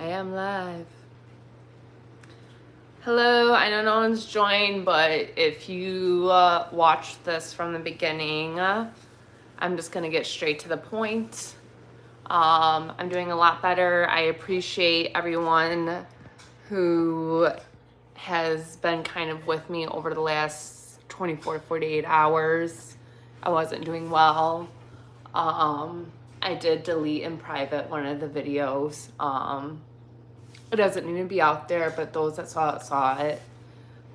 I am live. Hello, I know no one's joined, but if you watched this from the beginning, I'm just gonna get straight to the point. I'm doing a lot better. I appreciate everyone who has been kind of with me over the last 24 to 48 hours. I wasn't doing well. I did delete in private one of the videos. It doesn't need to be out there, but those that saw it.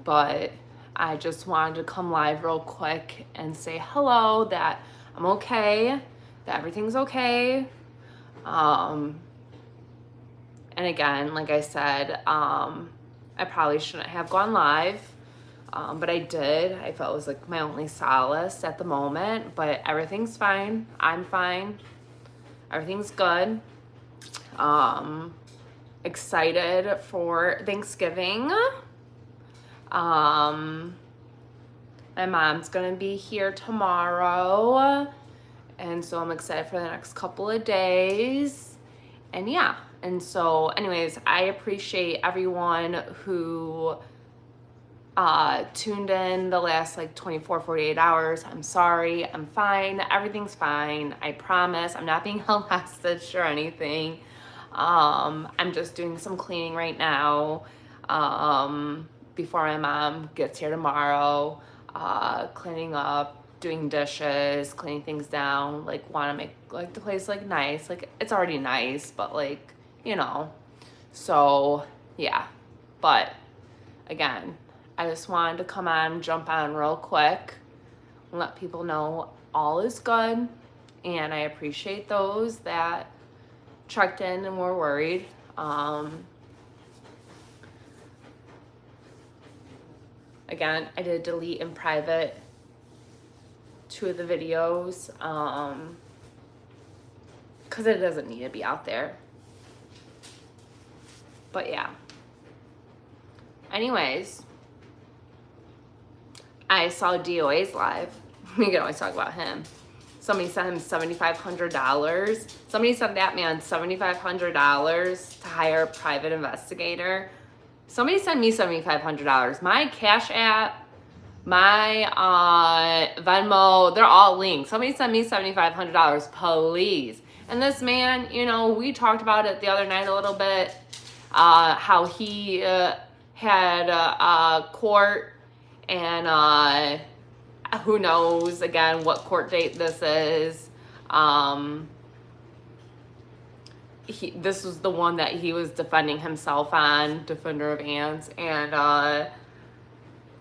But I just wanted to come live real quick and say hello, that I'm okay, that everything's okay. And again, like I said, I probably shouldn't have gone live, but I did. I felt it was like my only solace at the moment, but everything's fine. I'm fine. Everything's good. Excited for Thanksgiving. My mom's gonna be here tomorrow, and so I'm excited for the next couple of days. And yeah, and so anyways, I appreciate everyone who tuned in the last like 24 48 hours. I'm sorry, I'm fine, everything's fine, I promise. I'm not being held hostage or anything. I'm just doing some cleaning right now before my mom gets here tomorrow, cleaning up, doing dishes, cleaning things down, like want to make like the place like nice. Like it's already nice, but like, you know. So yeah, but again, I just wanted to come on, jump on real quick, and let people know all is good, and I appreciate those that checked in and were worried. Again, I did delete in private 2 of the videos because it doesn't need to be out there. But yeah. Anyways, I saw DOA's live. We can always talk about him. Somebody sent him $7,500. Somebody sent that man $7,500 to hire a private investigator. Somebody sent me $7,500. My Cash App, my Venmo, they're all linked. Somebody sent me $7,500, please. And this man, you know, we talked about it the other night a little bit, how he had a court, and who knows, again, what court date this is. This was the one that he was defending himself on, Defender of Ants, and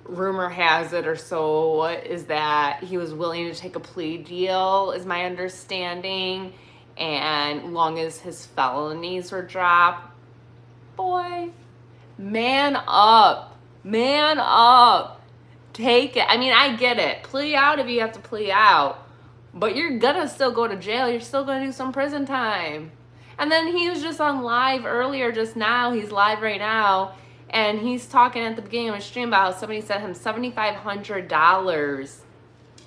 rumor has it, or so, is that he was willing to take a plea deal, is my understanding, and long as his felonies were dropped. Boy, man up, take it. I mean, I get it, plea out if you have to plea out, but you're gonna still go to jail, you're still gonna do some prison time. And then he was just on live earlier just now, he's live right now, and he's talking at the beginning of his stream about how somebody sent him $7,500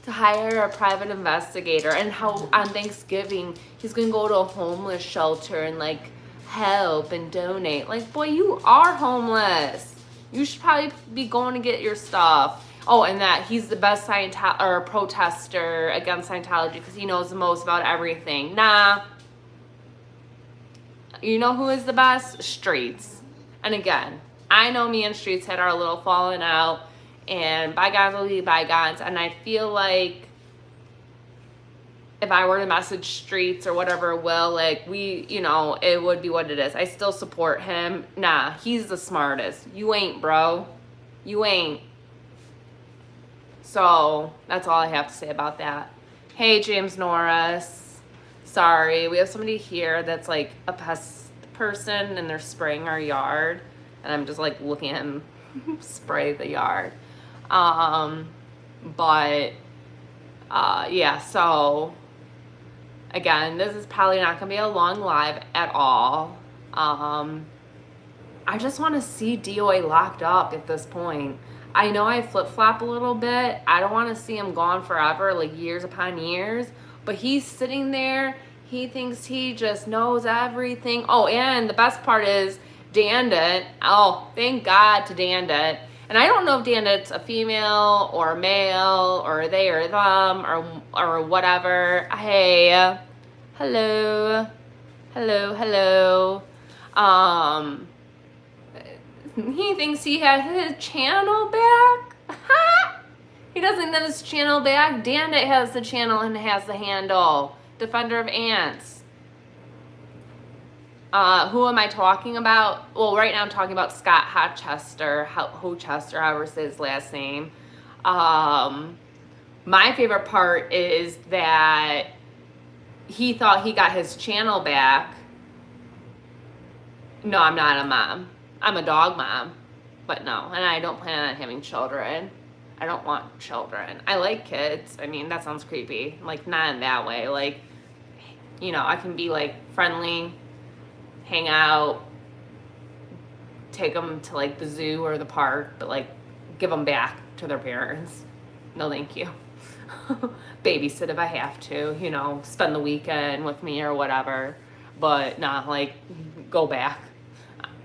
to hire a private investigator, and how on Thanksgiving he's gonna go to a homeless shelter and like help and donate. Like, boy, you are homeless. You should probably be going to get your stuff. Oh, and that he's the best protester against Scientology because he knows the most about everything. Nah. You know who is the best? Streets. And again, I know me and Streets had our little falling out, and bygones will be bygones. And I feel like if I were to message Streets or whatever, will, like, we, you know, it would be what it is. I still support him. Nah, he's the smartest. You ain't, bro. You ain't. So that's all I have to say about that. Hey, James Norris. Sorry, we have somebody here that's like a pest person, and they're spraying our yard, and I'm just like looking at him spray the yard. Yeah, so again, this is probably not gonna be a long live at all. I just want to see DOA locked up at this point. I know I flip-flop a little bit. I don't want to see him gone forever, like years upon years, but he's sitting there He thinks he just knows everything. Oh, and the best part is Dandit. Oh, thank God to Dandit. And I don't know if Dandit's a female or a male or they or them or whatever. Hey, hello, hello. He thinks he has his channel back. He doesn't get his channel back. Dandit has the channel and has the handle. Defender of Ants. Who am I talking about? Well, right now I'm talking about Scott Hochester, however say his last name. My favorite part is that he thought he got his channel back. No, I'm not a mom. I'm a dog mom. But no, and I don't plan on having children. I don't want children. I like kids. I mean, that sounds creepy. Like, not in that way. Like, you know, I can be, like, friendly, hang out, take them to, like, the zoo or the park, but, like, give them back to their parents. No, thank you. Babysit if I have to, you know, spend the weekend with me or whatever. But not, like, go back.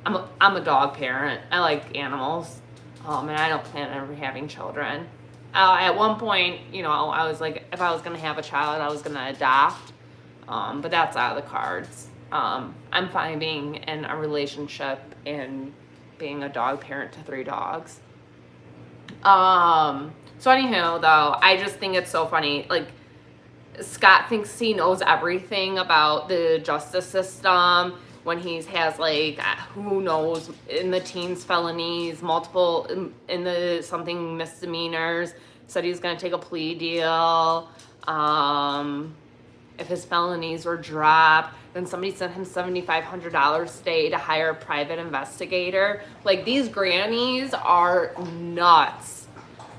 I'm a dog parent. I like animals. And I don't plan on ever having children. At one point, you know, I was like, if I was going to have a child, I was going to adopt. But that's out of the cards. I'm fine being in a relationship and being a dog parent to 3 dogs. So anyhow, though, I just think it's so funny. Like, Scott thinks he knows everything about the justice system when he has, like, who knows, in the teens felonies, multiple in the something misdemeanors, said he's going to take a plea deal. If his felonies were dropped, then somebody sent him $7,500 today to hire a private investigator. Like, these grannies are nuts.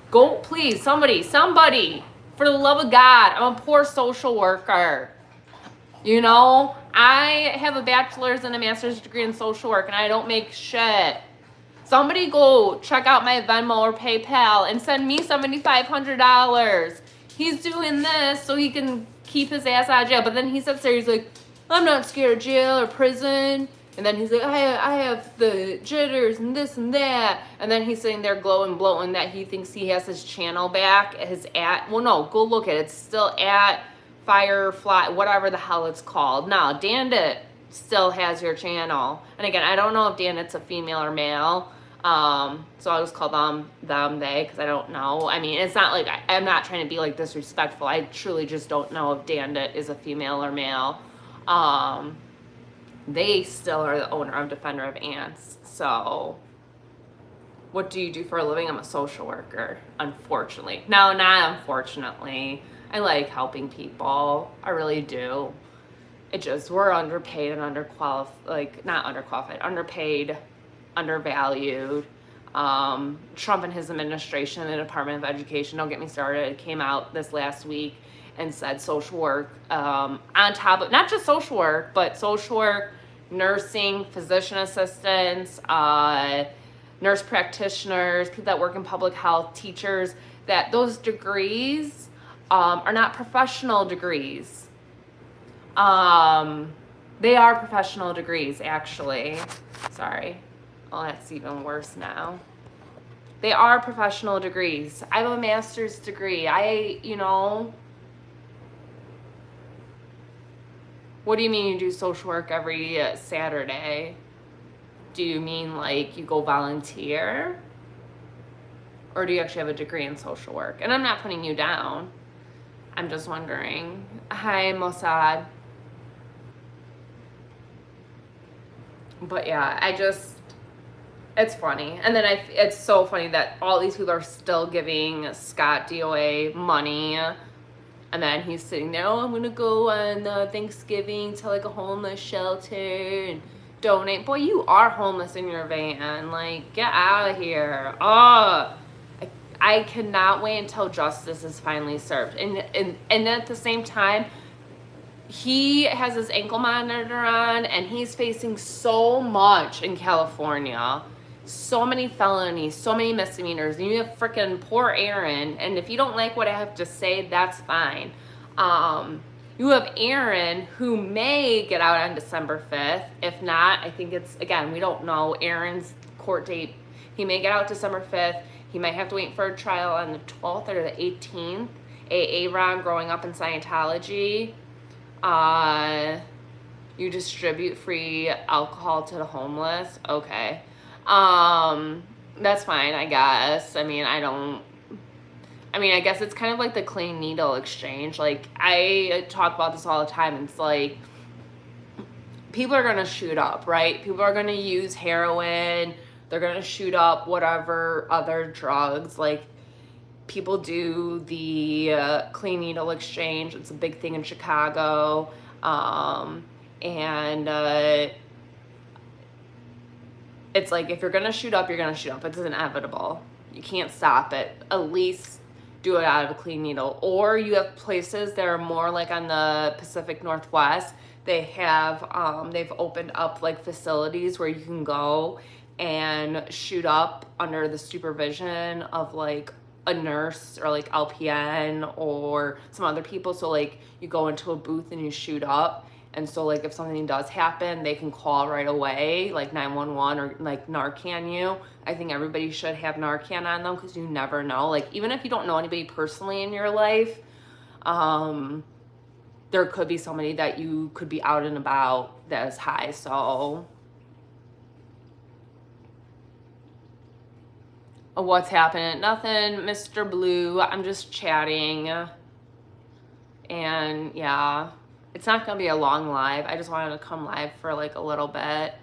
Go, please, somebody, for the love of God, I'm a poor social worker. You know, I have a bachelor's and a master's degree in social work, and I don't make shit. Somebody go check out my Venmo or PayPal and send me $7,500. He's doing this so he can keep his ass out of jail. But then he sits there, he's like, I'm not scared of jail or prison. And then he's like, I have the jitters and this and that. And then he's sitting there blowing that he thinks he has his channel back. Well, no, go look at it. It's still at Firefly, whatever the hell it's called. Now, Dandit still has your channel. And again, I don't know if Dandit's a female or male. So I'll just call them, they, because I don't know. I mean, it's not like, I'm not trying to be, like, disrespectful. I truly just don't know if Dandit is a female or male. They still are the owner of Defender of Ants. So, what do you do for a living? I'm a social worker, unfortunately. No, not unfortunately. I like helping people. I really do. It just, we're underpaid and underpaid, undervalued. Trump and his administration, the Department of Education, don't get me started, came out this last week and said social work, on top of, not just social work, but social work, nursing, physician assistants, nurse practitioners, people that work in public health, teachers, that those degrees are not professional degrees. They are professional degrees, actually. Sorry. Oh, that's even worse now. They are professional degrees. I have a master's degree. What do you mean you do social work every Saturday? Do you mean, like, you go volunteer? Or do you actually have a degree in social work? And I'm not putting you down. I'm just wondering. Hi, Mossad. But yeah, it's funny. And then it's so funny that all these people are still giving Scott DOA money. And then he's sitting there, I'm going to go on Thanksgiving to, like, a homeless shelter and donate. Boy, you are homeless in your van. Like, get out of here. Oh, I cannot wait until justice is finally served. And at the same time, he has his ankle monitor on, and he's facing so much in California. So many felonies, so many misdemeanors. And you have freaking poor Aaron. And if you don't like what I have to say, that's fine. You You have Aaron, who may get out on December 5th. If not, I think it's, again, we don't know Aaron's court date. He may get out December 5th. He might have to wait for a trial on the 12th or the 18th. Aaron, growing up in Scientology, you distribute free alcohol to the homeless. Okay. That's fine, I guess. I mean, I guess it's kind of like the clean needle exchange. Like, I talk about this all the time. It's like, people are going to shoot up, right? People are going to use heroin. They're going to shoot up whatever other drugs. Like, people do the clean needle exchange. It's a big thing in Chicago. It's like, if you're going to shoot up, you're going to shoot up. It's inevitable. You can't stop it. At least do it out of a clean needle. Or you have places that are more like on the Pacific Northwest. They have, they've opened up like facilities where you can go and shoot up under the supervision of like a nurse or like LPN or some other people. So like you go into a booth and you shoot up. And so like if something does happen, they can call right away, like 911 or like Narcan you. I think everybody should have Narcan on them because you never know. Like, even if you don't know anybody personally in your life, there could be somebody that you could be out and about that is high. So what's happening? Nothing, Mr. Blue. I'm just chatting. And yeah, it's not going to be a long live. I just wanted to come live for like a little bit.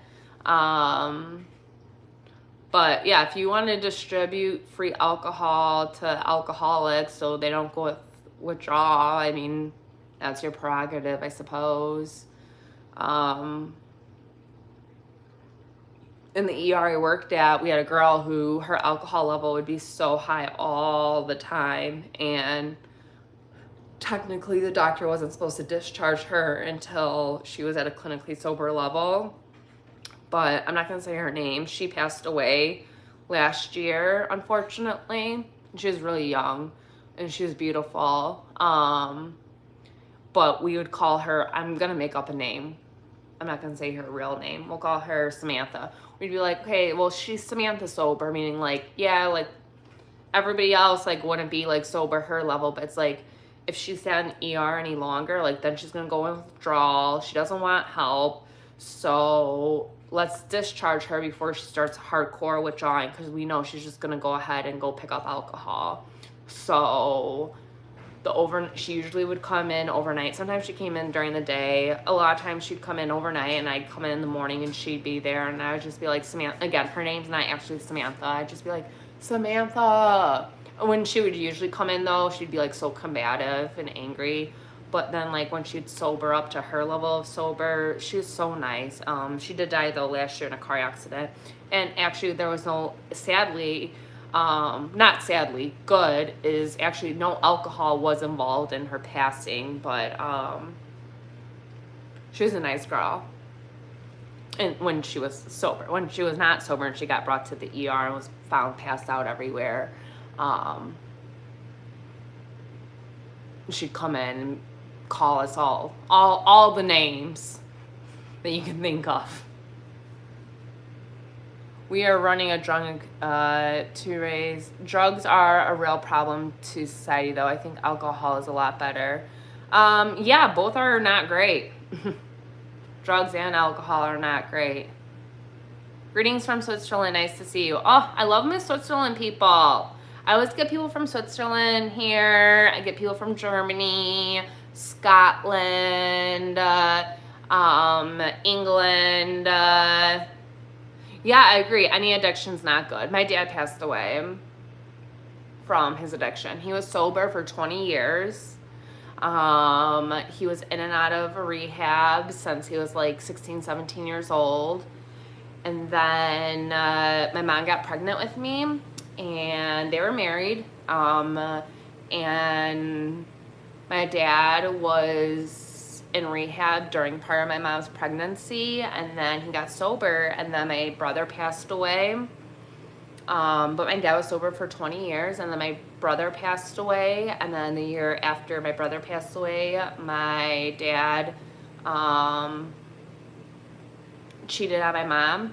But yeah, if you want to distribute free alcohol to alcoholics so they don't go withdraw, I mean, that's your prerogative, I suppose. In the ER I worked at, we had a girl who her alcohol level would be so high all the time, and technically the doctor wasn't supposed to discharge her until she was at a clinically sober level. But I'm not going to say her name. She passed away last year, unfortunately. She was really young and she was beautiful. But we would call her, I'm going to make up a name. I'm not going to say her real name. We'll call her Samantha. We'd be like, okay, well, she's Samantha sober, meaning like, yeah, like everybody else like wouldn't be like sober her level, but it's like, if she sat in ER any longer, like then she's going to go in withdrawal. She doesn't want help. So let's discharge her before she starts hardcore withdrawing, because we know she's just going to go ahead and go pick up alcohol. So she usually would come in overnight. Sometimes she came in during the day. A lot of times she'd come in overnight and I'd come in the morning and she'd be there, and I would just be like, Samantha, again, her name's not actually Samantha. I'd just be like, Samantha. When she would usually come in though, she'd be like so combative and angry. But then like when she'd sober up to her level of sober, she was so nice. She did die though last year in a car accident. And actually there was no, sadly, not sadly, good is actually no alcohol was involved in her passing, but she was a nice girl. And when she was sober, when she was not sober and she got brought to the ER and was found passed out everywhere, she'd come in and call us all the names that you can think of. We are running a drug to raise. Drugs are a real problem to society, though. I think alcohol is a lot better. Yeah, both are not great. Drugs and alcohol are not great. Greetings from Switzerland. Nice to see you. Oh, I love my Switzerland people. I always get people from Switzerland here. I get people from Germany, Scotland, England. Yeah, I agree. Any addiction's not good. My dad passed away from his addiction. He was sober for 20 years. He was in and out of a rehab since he was like 16, 17 years old. And then my mom got pregnant with me, and they were married. And my dad was in rehab during part of my mom's pregnancy, and then he got sober, and then my brother passed away. But my dad was sober for 20 years, and then my brother passed away. And then the year after my brother passed away, my dad cheated on my mom,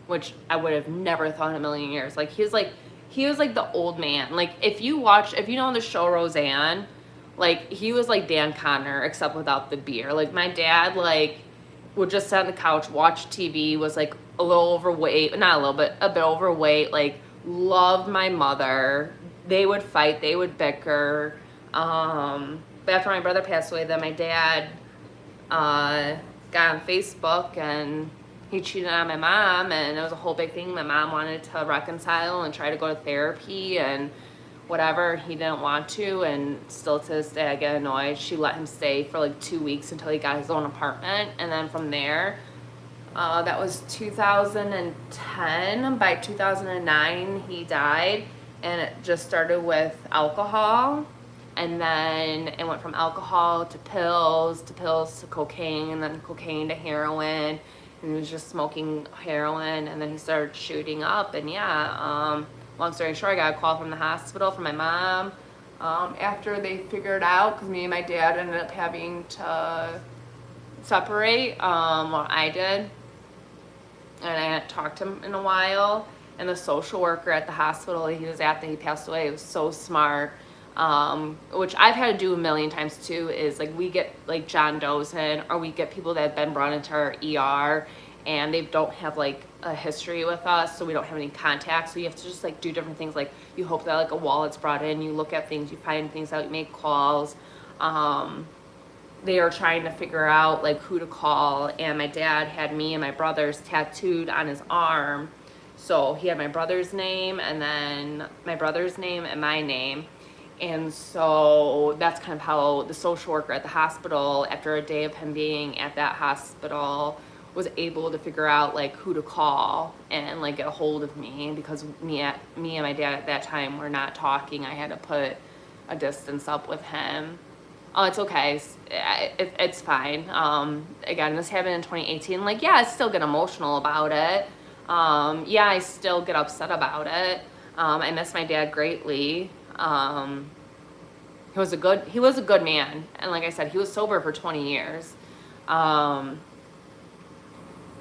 which I would have never thought in a million years. Like he was like the old man. Like if you know the show Roseanne, like he was like Dan Connor except without the beer. Like my dad like would just sit on the couch, watch TV, was like a little overweight, not a little bit, a bit overweight, like loved my mother. They would fight, they would bicker. But after my brother passed away, then my dad got on Facebook and he cheated on my mom, and it was a whole big thing. My mom wanted to reconcile and try to go to therapy and whatever. He didn't want to, and still to this day I get annoyed. She let him stay for like 2 weeks until he got his own apartment, and then from there, that was 2010. By 2009 he died, and it just started with alcohol, and then it went from alcohol to pills to cocaine, and then cocaine to heroin, and he was just smoking heroin, and then he started shooting up. And long story short, I got a call from the hospital from my mom after they figured out, because me and my dad ended up having to separate. Well, I did, and I hadn't talked to him in a while. And the social worker at the hospital he was at that he passed away was so smart, which I've had to do a million times too, is like we get like John Doe's in, or we get people that have been brought into our ER and they don't have like a history with us, so we don't have any contacts, so you have to just like do different things. Like you hope that like a wallet's brought in, you look at things, you find things out, you make calls. They are trying to figure out like who to call, and my dad had me and my brother's tattooed on his arm, so he had my brother's name and then my brother's name and my name. And so that's kind of how the social worker at the hospital, after a day of him being at that hospital, was able to figure out like who to call and like get a hold of me, because me and my dad at that time were not talking. I had to put a distance up with him. Oh, it's okay. It's fine. Again, this happened in 2018. Like, yeah, I still get emotional about it. Yeah, I still get upset about it. I miss my dad greatly. He was a good man, and like I said, he was sober for 20 years.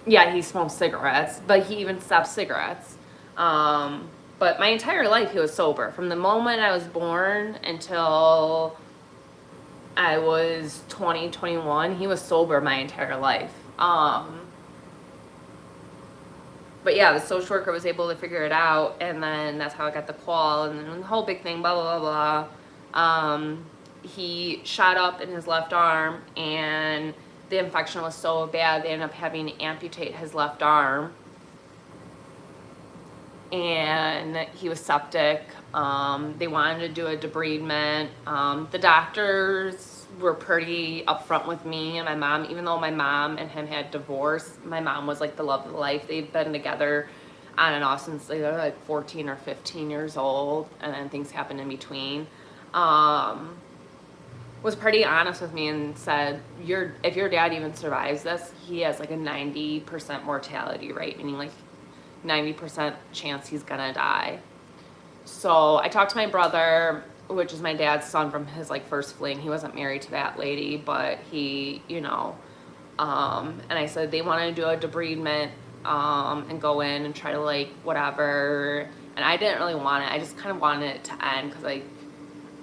Yeah, he smoked cigarettes, but he even stopped cigarettes. But my entire life he was sober. From the moment I was born until I was 20, 21, he was sober my entire life. But yeah, the social worker was able to figure it out, and then that's how I got the call, and then the whole big thing, blah, blah, blah, blah. He shot up in his left arm, and the infection was so bad, they ended up having to amputate his left arm. And he was septic. They wanted to do a debridement. The doctors were pretty upfront with me and my mom, even though my mom and him had divorced. My mom was like the love of life. They've been together on and off since they were like 14 or 15 years old, and then things happened in between. Was pretty honest with me and said, if your dad even survives this, he has like a 90% mortality rate, meaning like 90% chance he's gonna die. So I talked to my brother, which is my dad's son from his like first fling. He wasn't married to that lady, but he, and I said they want to do a debridement and go in and try to like whatever. And I didn't really want it. I just kind of wanted it to end, because like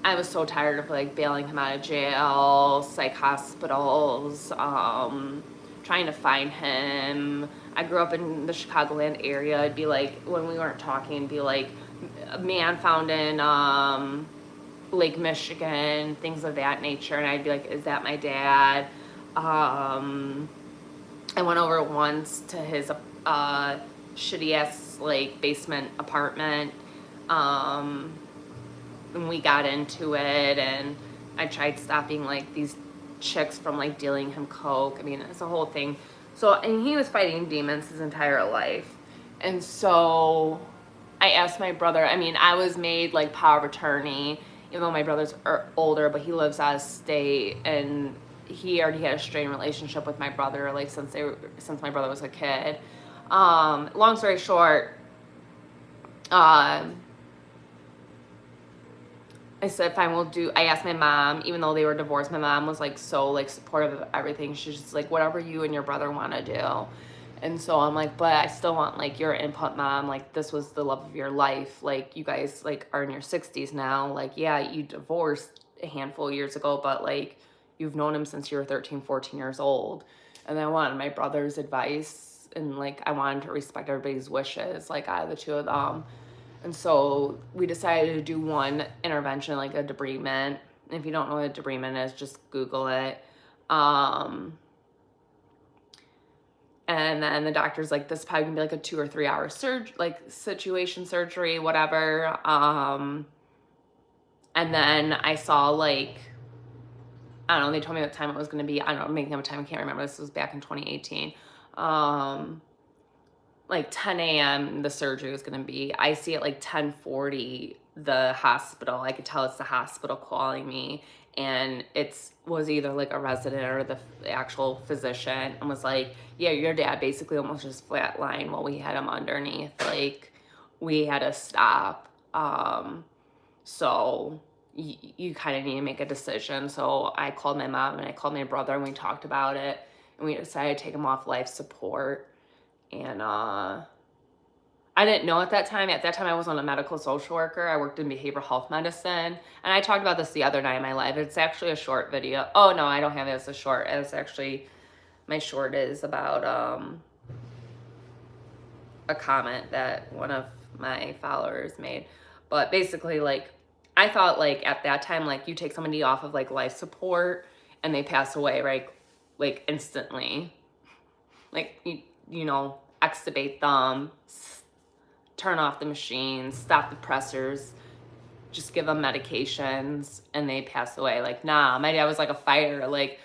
I was so tired of like bailing him out of jail, psych hospitals, trying to find him. I grew up in the Chicagoland area. It'd be like, when we weren't talking, it'd be like a man found in Lake Michigan, things of that nature, and I'd be like, is that my dad? I went over once to his shitty ass like basement apartment, and we got into it, and I tried stopping like these chicks from like dealing him coke. I mean, it's a whole thing. So, and he was fighting demons his entire life. And so I asked my brother, I mean, I was made like power of attorney, even though my brother's older, but he lives out of state, and he already had a strained relationship with my brother, like since my brother was a kid. Long story short, Um, I said, fine, we'll do, I asked my mom, even though they were divorced, my mom was like so like supportive of everything. She's just like, whatever you and your brother want to do. And so I'm like, but I still want like your input, mom. Like, this was the love of your life. Like, you guys like are in your 60s now. Like, yeah, you divorced a handful of years ago, but like you've known him since you were 13, 14 years old. And I wanted my brother's advice, and like I wanted to respect everybody's wishes, like out of the two of them. And so we decided to do one intervention, like a debridement. If you don't know what a debridement is, just Google it. And then the doctor's like, this is probably gonna be like a 2 or 3 hour situation surgery, whatever. And then I saw like, I don't know, they told me what time it was gonna be. I don't know, making up a time, I can't remember. This was back in 2018. Like 10 a.m. the surgery was gonna be. I see at like 10:40 the hospital. I could tell it's the hospital calling me, and was either like a resident or the actual physician, and was like, yeah, your dad basically almost just flatlined while we had him underneath. Like, we had to stop. So you kind of need to make a decision. So I called my mom and I called my brother, and we talked about it, and we decided to take him off life support. And I didn't know at that time. At that time, I wasn't a medical social worker. I worked in behavioral health medicine. And I talked about this the other night in my life. It's actually a short video. Oh, no, I don't have it as a short. It's actually, my short is about a comment that one of my followers made. But basically, like, I thought, like, at that time, like, you take somebody off of, like, life support and they pass away, right? Like, instantly. Like, you know, extubate them, turn off the machines, stop the pressors, just give them medications, and they pass away. Like, nah, my dad was like a fighter. Like,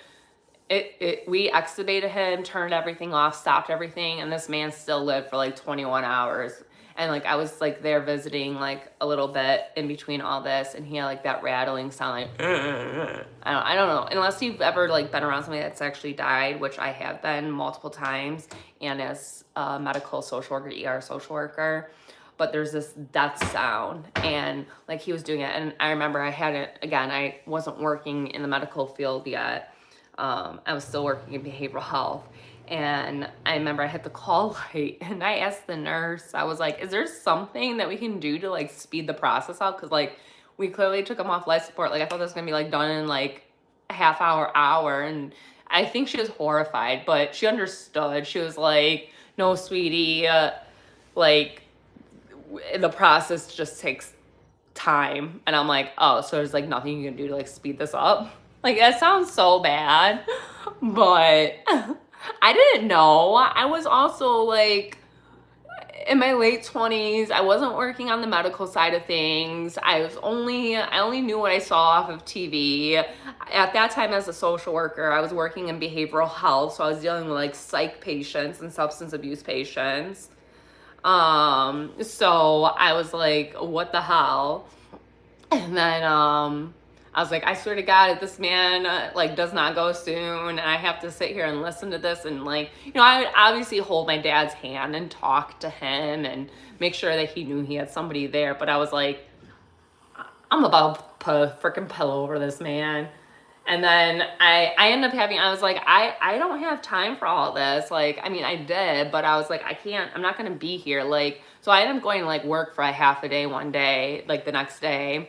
we extubated him, turned everything off, stopped everything, and this man still lived for like 21 hours. And like, I was like there visiting like a little bit in between all this, and he had like that rattling sound, like, I don't know, unless you've ever like been around somebody that's actually died, which I have been multiple times, and as a medical social worker, ER social worker. But there's this death sound, and like he was doing it. And I remember I wasn't working in the medical field yet. I was still working in behavioral health. And I remember I hit the call light, and I asked the nurse, I was like, is there something that we can do to like speed the process up? Because like we clearly took him off life support. Like, I thought this was gonna be like done in like a half hour. And I think she was horrified, but she understood. She was like, no, sweetie, like the process just takes time. And I'm like, oh, so there's like nothing you can do to like speed this up? Like, that sounds so bad. But I didn't know. I was also like in my late 20s. I wasn't working on the medical side of things. I only knew what I saw off of TV. At that time, as a social worker, I was working in behavioral health, so I was dealing with like psych patients and substance abuse patients. So I was like, what the hell? And then I was like, I swear to God, if this man like does not go soon, and I have to sit here and listen to this, and like, you know, I would obviously hold my dad's hand and talk to him and make sure that he knew he had somebody there. But I was like, I'm about to put a freaking pillow over this man. And then I ended up I was like, I don't have time for all this. Like, I mean, I did, but I was like, I'm not going to be here. Like, so I ended up going to like work for a half a day one day, like the next day.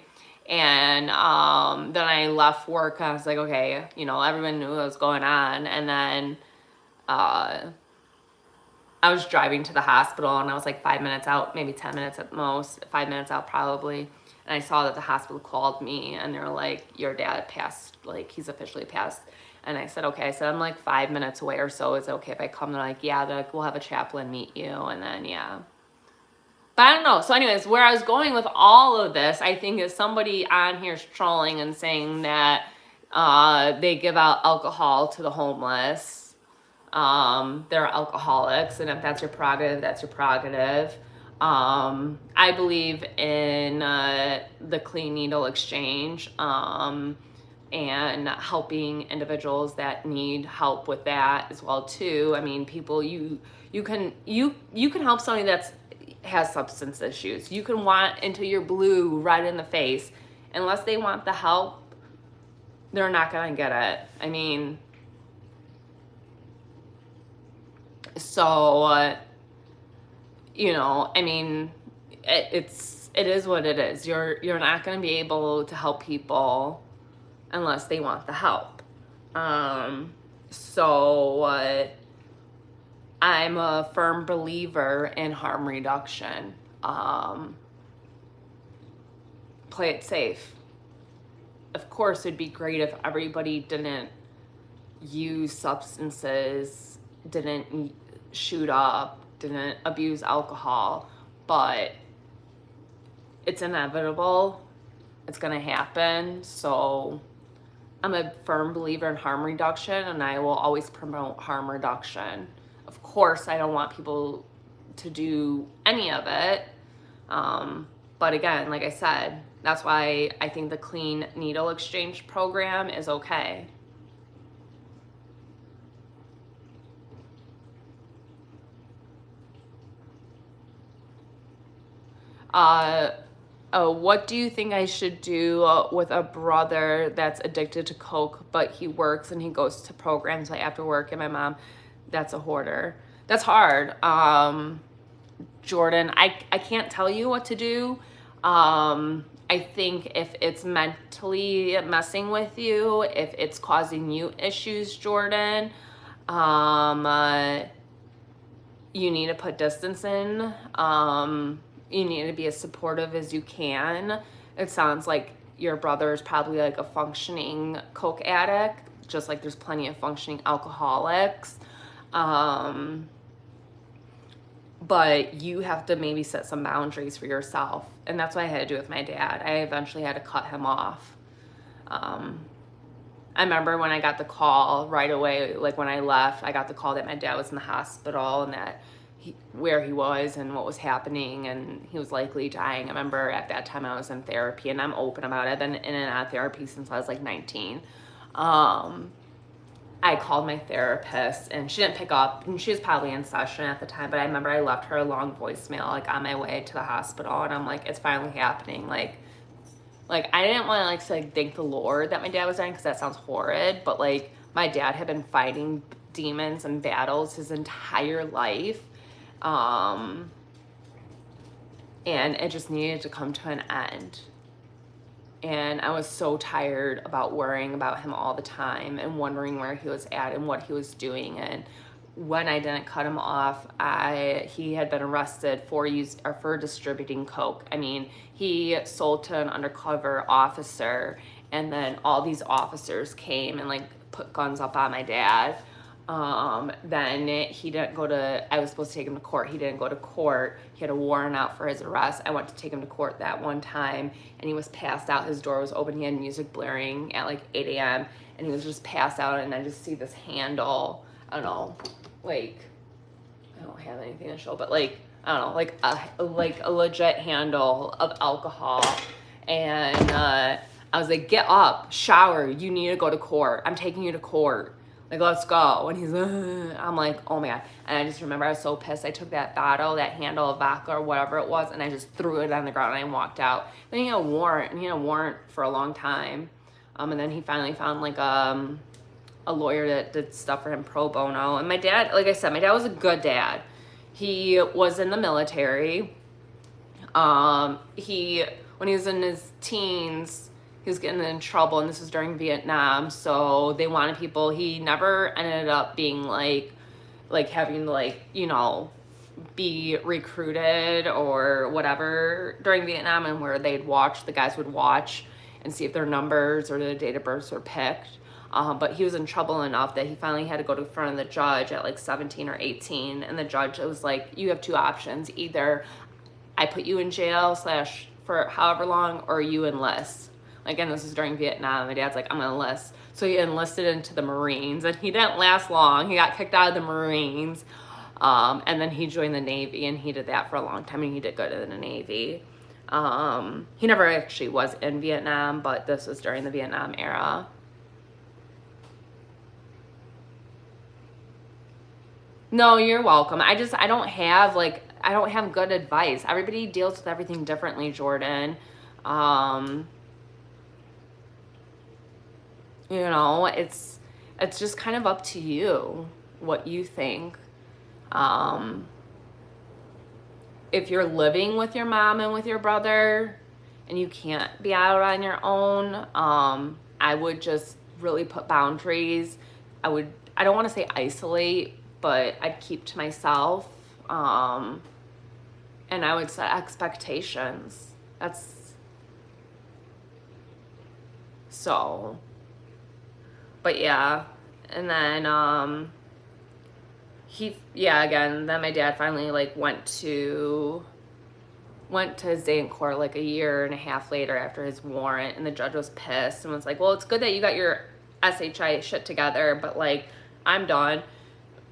And then I left work. I was like, okay, you know, everyone knew what was going on. And then I was driving to the hospital, and I was like 5 minutes out, maybe 10 minutes at most, 5 minutes out probably. And I saw that the hospital called me, and they were like, your dad passed, like he's officially passed. And I said, okay. I said, I'm like 5 minutes away or so. Is it okay if I come? They're like, yeah. They're like, we'll have a chaplain meet you. And then, yeah. But I don't know. So anyways, where I was going with all of this, I think, is somebody on here is trolling and saying that they give out alcohol to the homeless. They're alcoholics, and if that's your prerogative, that's your prerogative. I believe in the Clean Needle Exchange, and helping individuals that need help with that as well too. I mean, people, you can help somebody that's has substance issues. You can want until you're blue, red in the face. Unless they want the help, they're not going to get it. I mean, so, you know, I mean, it is what it is. You're not going to be able to help people unless they want the help. So I'm a firm believer in harm reduction. Play it safe. Of course, it'd be great if everybody didn't use substances, didn't shoot up, didn't abuse alcohol, but it's inevitable. It's going to happen. So I'm a firm believer in harm reduction, and I will always promote harm reduction. Of course, I don't want people to do any of it. But again, like I said, that's why I think the clean needle exchange program is okay. What do you think I should do with a brother that's addicted to coke, but he works and he goes to programs like after work, and my mom, that's a hoarder. That's hard. Jordan, I can't tell you what to do. I think if it's mentally messing with you, if it's causing you issues, Jordan, you need to put distance in. You need to be as supportive as you can. It sounds like your brother is probably like a functioning coke addict, just like there's plenty of functioning alcoholics. But you have to maybe set some boundaries for yourself. And that's what I had to do with my dad. I eventually had to cut him off. I remember when I got the call right away, like when I left, I got the call that my dad was in the hospital and that where he was and what was happening, and he was likely dying. I remember at that time I was in therapy, and I'm open about it. I've been in and out of therapy since I was like 19. I called my therapist and she didn't pick up, and she was probably in session at the time, but I remember I left her a long voicemail like on my way to the hospital, and I'm like, it's finally happening. Like I didn't want to like thank the Lord that my dad was dying, because that sounds horrid, but like my dad had been fighting demons and battles his entire life. And it just needed to come to an end. And I was so tired about worrying about him all the time and wondering where he was at and what he was doing. And when I didn't cut him off, he had been arrested for distributing coke. I mean, he sold to an undercover officer, and then all these officers came and like put guns up on my dad. Then he didn't go to, I was supposed to take him to court. He didn't go to court. He had a warrant out for his arrest. I went to take him to court that one time, and he was passed out. His door was open. He had music blaring at like 8 a.m. and he was just passed out. And I just see this handle. I don't know, like, I don't have anything to show, but like, I don't know, like a legit handle of alcohol. And, I was like, get up, shower. You need to go to court. I'm taking you to court. Like, let's go. And he's, I'm like, oh my God. And I just remember I was so pissed. I took that bottle, that handle of vodka or whatever it was, and I just threw it on the ground and I walked out. Then he had a warrant, and he had a warrant for a long time. And then he finally found like a lawyer that did stuff for him pro bono. And my dad, like I said, my dad was a good dad. He was in the military. When he was in his teens, he was getting in trouble, and this was during Vietnam, so they wanted people. He never ended up being like having to like, you know, be recruited or whatever during Vietnam, and where they'd watch, the guys would watch and see if their numbers or their date of births were picked. But he was in trouble enough that he finally had to go to front of the judge at like 17 or 18, and the judge was like, you have two options. Either I put you in jail / for however long, or you enlist. Again, this is during Vietnam. My dad's like, I'm gonna enlist. So he enlisted into the Marines, and he didn't last long. He got kicked out of the Marines, and then he joined the Navy, and he did that for a long time, and he did good in the Navy. He never actually was in Vietnam, but this was during the Vietnam era. No, you're welcome. I don't have like, I don't have good advice. Everybody deals with everything differently, Jordan. You know, it's just kind of up to you what you think. If you're living with your mom and with your brother and you can't be out on your own, I would just really put boundaries. I don't want to say isolate, but I'd keep to myself. And I would set expectations. But yeah. And then, then my dad finally like went to his day in court like a year and a half later after his warrant, and the judge was pissed and was like, well, it's good that you got your SHI shit together, but like, I'm done.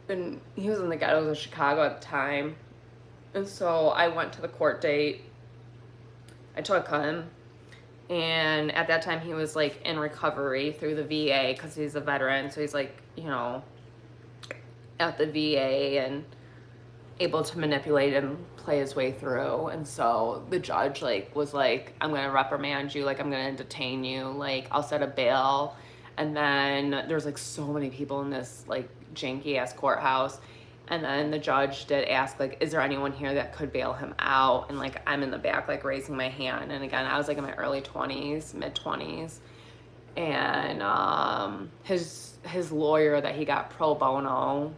And he was in the ghettos of Chicago at the time. And so I went to the court date. I took him. And at that time he was like in recovery through the VA because he's a veteran. So he's like, you know, at the VA and able to manipulate and play his way through. And so the judge like was like, I'm gonna reprimand you, like I'm gonna detain you, like I'll set a bail. And then there's like so many people in this like janky ass courthouse, and then the judge did ask like, is there anyone here that could bail him out? And like I'm in the back like raising my hand, and again I was like in my early 20s, mid 20s. And his lawyer that he got pro bono,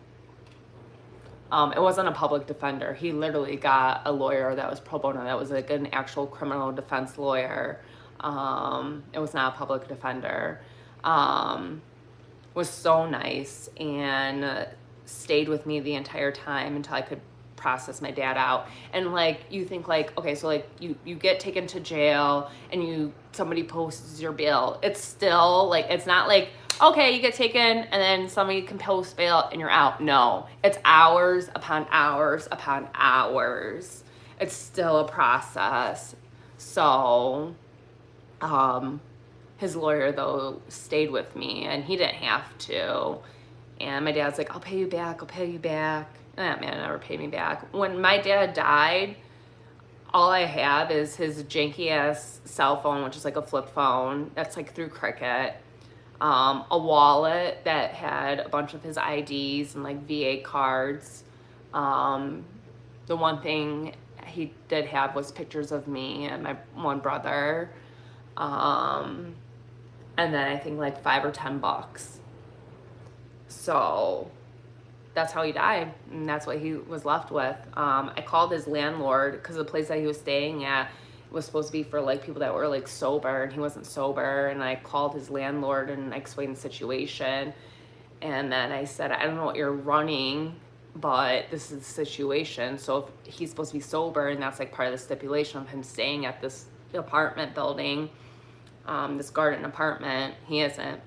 it wasn't a public defender. He literally got a lawyer that was pro bono, that was like an actual criminal defense lawyer. It was not a public defender. Was so nice and stayed with me the entire time until I could process my dad out. And like, you think like, okay, so like you get taken to jail and somebody posts your bail. It's still like, it's not like, okay, you get taken and then somebody can post bail and you're out. No, it's hours upon hours upon hours. It's still a process. So, his lawyer though stayed with me and he didn't have to. And my dad's like, I'll pay you back. That man never paid me back. When my dad died, all I have is his janky ass cell phone, which is like a flip phone. That's like through Cricket. A wallet that had a bunch of his IDs and like VA cards. The one thing he did have was pictures of me and my one brother. And then I think like $5 or $10. So that's how he died, and that's what he was left with. I called his landlord because the place that he was staying at was supposed to be for like people that were like sober, and he wasn't sober. And I called his landlord and I explained the situation, and then I said, I don't know what you're running, but this is the situation. So if he's supposed to be sober, and that's like part of the stipulation of him staying at this apartment building, this garden apartment, he isn't.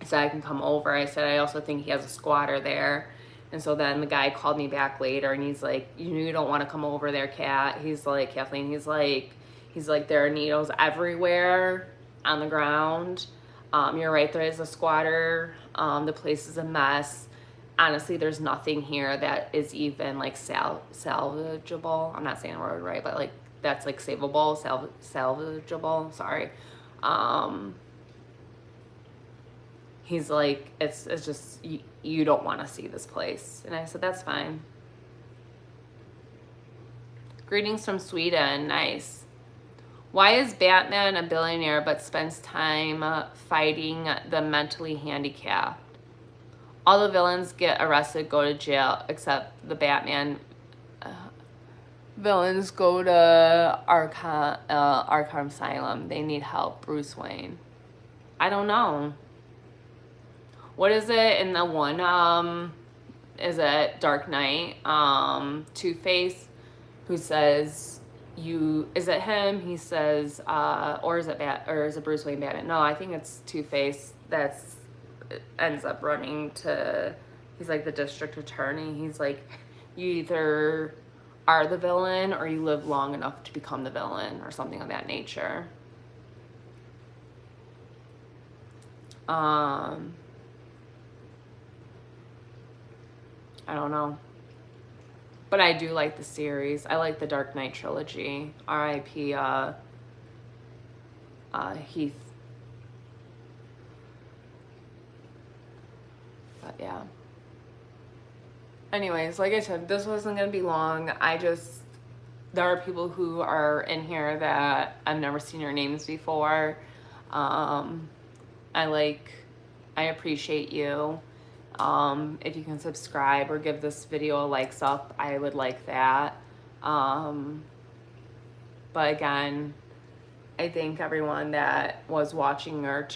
I said I can come over. I said I also think he has a squatter there. And so then the guy called me back later and he's like, you don't want to come over there, Kat. He's like, Kathleen, he's like, there are needles everywhere on the ground. You're right, there is a squatter. The place is a mess. Honestly, there's nothing here that is even like salvageable. I'm not saying the word right, but like that's like savable, salvageable. Sorry. He's like, it's just, you don't want to see this place. And I said, that's fine. Greetings from Sweden. Nice. Why is Batman a billionaire but spends time fighting the mentally handicapped? All the villains get arrested, go to jail, except the Batman villains go to Arkham Asylum. They need help. Bruce Wayne. I don't know. What is it in the one, is it Dark Knight, Two-Face, who says, is it him? He says, or is it Bruce Wayne Batman? No, I think it's Two-Face ends up running to, he's like the district attorney. He's like, you either are the villain or you live long enough to become the villain, or something of that nature. I don't know. But I do like the series. I like the Dark Knight trilogy. R.I.P. Heath. But yeah. Anyways, like I said, this wasn't going to be long. There are people who are in here that I've never seen your names before. I appreciate you. If you can subscribe or give this video a likes up, I would like that. But again, I thank everyone that was watching or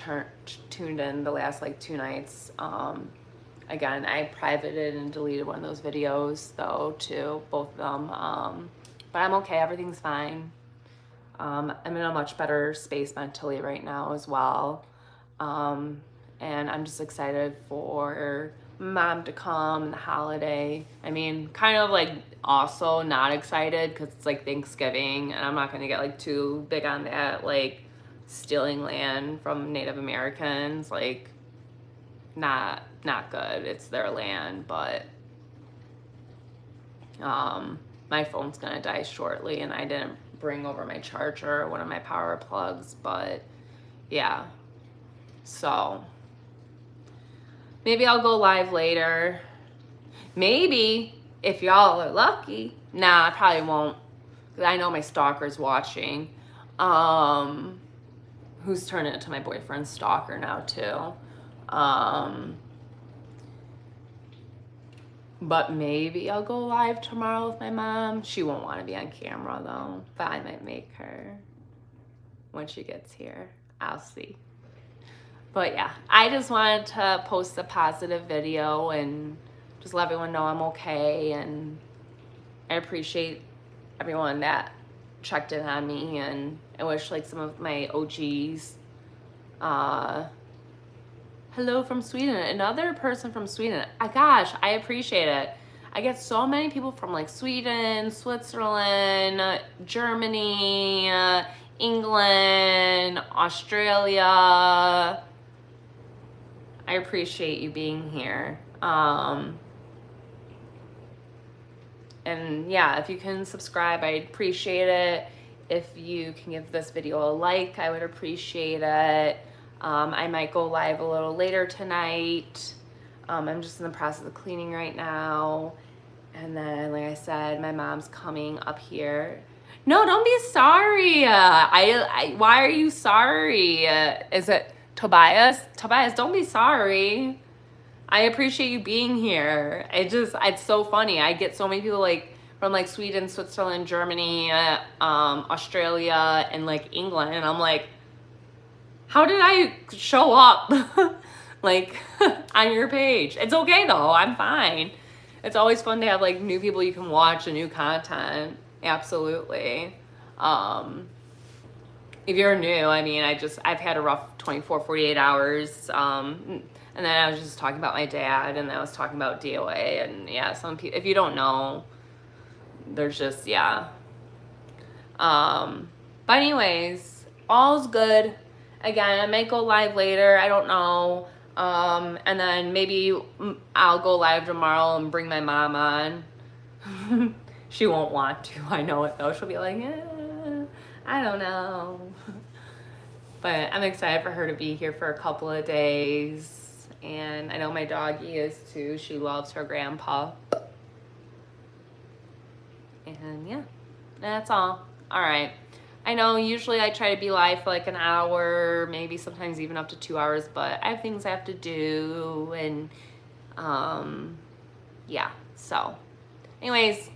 tuned in the last like 2 nights. Again, I privated and deleted one of those videos though too, both of them. But I'm okay, everything's fine. I'm in a much better space mentally right now as well. And I'm just excited for Mom to come and the holiday. I mean, kind of like also not excited because it's like Thanksgiving and I'm not going to get like too big on that, like stealing land from Native Americans, like not good. It's their land, but my phone's gonna die shortly and I didn't bring over my charger or one of my power plugs, but yeah. So maybe I'll go live later. Maybe if y'all are lucky. Nah, I probably won't. I know my stalker's watching. Who's turning into my boyfriend's stalker now too. But maybe I'll go live tomorrow with my mom. She won't want to be on camera though, but I might make her when she gets here. I'll see. But yeah, I just wanted to post a positive video and just let everyone know I'm okay. And I appreciate everyone that checked in on me, and I wish like some of my OGs, hello from Sweden, another person from Sweden. Gosh, I appreciate it. I get so many people from like Sweden, Switzerland, Germany, England, Australia. I appreciate you being here. And yeah, if you can subscribe, I'd appreciate it. If you can give this video a like, I would appreciate it. I might go live a little later tonight. I'm just in the process of cleaning right now. And then, like I said, my mom's coming up here. No, don't be sorry. Why are you sorry? Is it Tobias? Tobias, don't be sorry. I appreciate you being here. It's so funny. I get so many people like from like Sweden, Switzerland, Germany, Australia, and like England. And I'm like, how did I show up like on your page? It's okay though. I'm fine. It's always fun to have like new people you can watch and new content. Absolutely. If you're new, I mean, I've had a rough 24, 48 hours. And then I was just talking about my dad, and I was talking about DOA, and yeah, some people, if you don't know, there's just, yeah. But anyways, all's good. Again, I might go live later, I don't know. And then maybe I'll go live tomorrow and bring my mom on. She won't want to, I know it though. She'll be like, I don't know. But I'm excited for her to be here for a couple of days. And I know my doggy is too. She loves her grandpa. And yeah, that's all. All right. I know usually I try to be live for like an hour, maybe sometimes even up to 2 hours, but I have things I have to do. And yeah, so anyways,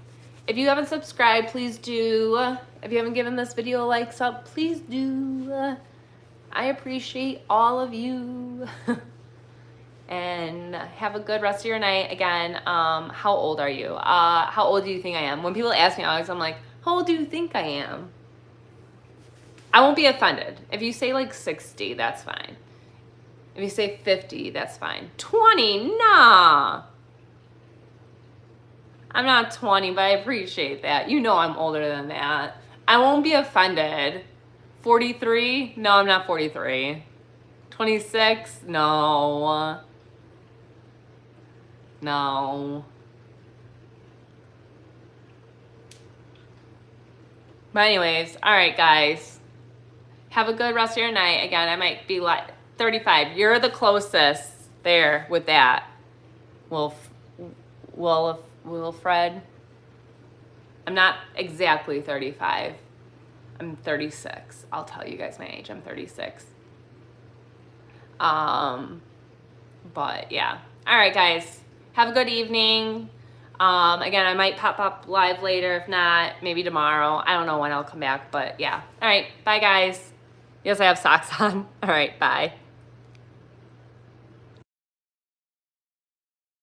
if you haven't subscribed, please do. If you haven't given this video a likes up, please do. I appreciate all of you. And have a good rest of your night. Again, how old are you? How old do you think I am? When people ask me, Alex, I'm like, how old do you think I am? I won't be offended. If you say like 60, that's fine. If you say 50, that's fine. 20, nah. I'm not 20, but I appreciate that. You know I'm older than that. I won't be offended. 43? No, I'm not 43. 26? No. No. But anyways, all right, guys. Have a good rest of your night. Again, I might be like 35. You're the closest there with that. Wilfred. I'm not exactly 35. I'm 36. I'll tell you guys my age. I'm 36. But yeah. All right, guys. Have a good evening. Again, I might pop up live later. If not, maybe tomorrow. I don't know when I'll come back, but yeah. All right. Bye, guys. Yes, I have socks on. All right. Bye.